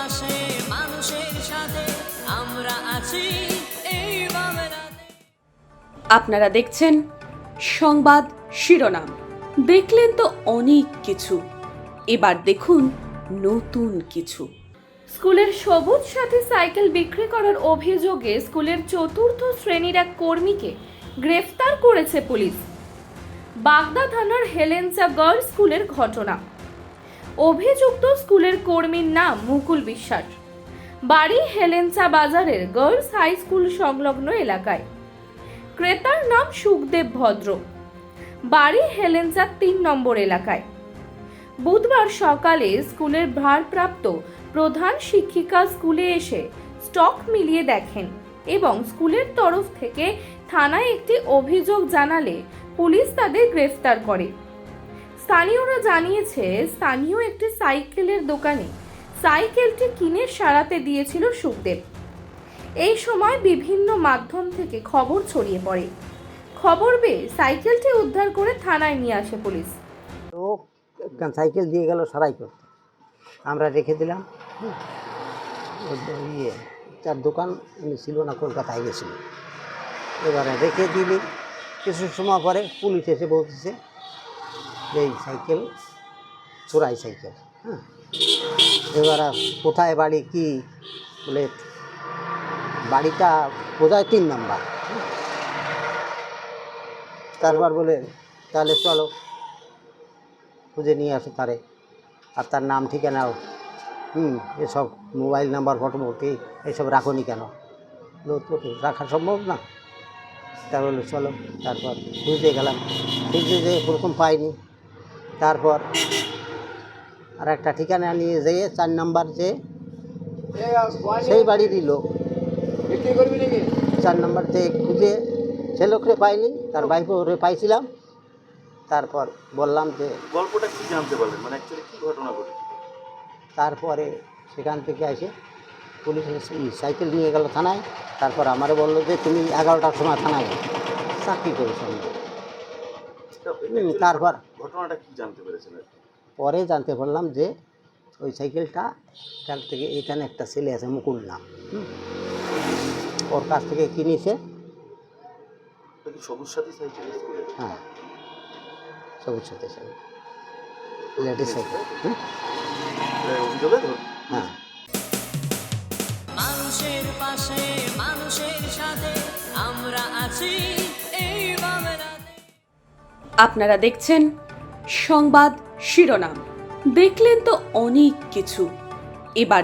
পাশে মানুষের সাথে আমরা আছি এই বাংলাতে। আপনারা দেখছেন সংবাদ শিরোনাম। দেখলেন তো অনেক কিছু, এবার দেখুন নতুন কিছু। স্কুলের সবুজ সাথী সাইকেল বিক্রি করার অভিযোগে স্কুলের চতুর্থ শ্রেণীর এক কর্মীকে গ্রেফতার করেছে পুলিশ। বাগদা থানার হেলেঞ্চা গার্লস স্কুলের ঘটনা। অভিযুক্ত স্কুলের কর্মীর নাম মুকুল বিশ্বাস, বাড়ি হেলেঞ্চা বাজারের গার্লস হাই স্কুল সংলগ্ন এলাকায়। ক্রেতার নাম সুখদেব ভদ্র, বাড়ি হেলেঞ্চা ৩ নম্বর এলাকায়। বুধবার সকালে স্কুলের ভারপ্রাপ্ত প্রধান শিক্ষিকা স্কুলে এসে স্টক মিলিয়ে দেখেন এবং স্কুলের তরফ থেকে থানায় একটি অভিযোগ জানালে পুলিশ তাদের গ্রেফতার করে। স্থানীয়রা জানিয়েছে, স্থানীয় একটি সাইকেলের দোকানে সাইকেলটি কিনে সারাতে দিয়েছিল সুখদেব। এই সময় বিভিন্ন মাধ্যম থেকে খবর ছড়িয়ে পড়ে। খবর পেয়ে সাইকেলটি উদ্ধার করে থানায় নিয়ে আসে পুলিশ। ও সাইকেল দিয়ে গেল সারাই করতে, আমরা রেখে দিলাম। ইয়ে তার দোকান ছিল না, কলকাতায় গেছিল। এবারে রেখে দিলি, কিছু সময় পরে পুলিশ এসে বলতেছে যে এই সাইকেল চোরাই সাইকেল। হ্যাঁ, এবারে কোথায় বাড়ি কি বলে, বাড়িটা বোধহয় ৩ নাম্বার। তারপর বলে তাহলে চলো খুঁজে নিয়ে আসো তারে, আর তার নাম ঠিকানাও এসব মোবাইল নাম্বার ফটোমুটি এসব রাখনি কেন, রাখা সম্ভব না। তা বলে চলো, তারপর খুঁজতে গেলাম, খুঁজতে যেয়ে প্রথম পাইনি। তারপর আর একটা ঠিকানা নিয়ে যেয়ে ৪ নাম্বার যে সেই বাড়িরই লোক, ৪ নাম্বার যে খুঁজে সে লোকরে পাইনি, তার বাইকে ওরে পাইছিলাম। তারপর বললাম যে গল্পটা কি জানতে পারলেন, মানে অ্যাকচুয়ালি কি ঘটনা ঘটেছে? তারপরে সেখান থেকে এসে পুলিশ সাইকেল নিয়ে গেল থানায়। তারপর আমারে বললো যে তুমি 11টার সময় থানায় চাকরি করেছো। তারপর ঘটনাটা কি জানতে পেরেছেন? পরে জানতে পারলাম যে ওই সাইকেলটা এখান থেকে, এখানে একটা ছেলে আছে মুকুল নাম, ওর কাছ থেকে কিনেছে। কি সবুজ সাথী সাইকেল? হ্যাঁ, সবুজ সাথী সাইকেল, লেডিস সাইকেল। অভিযোগে ধরুন। হ্যাঁ, মানুষের পাশে মানুষের সাথে আমরা আছি এই বাংলাতে। আপনারা দেখছেন সংবাদ শিরোনাম। দেখলেন তো অনেক কিছু, এবার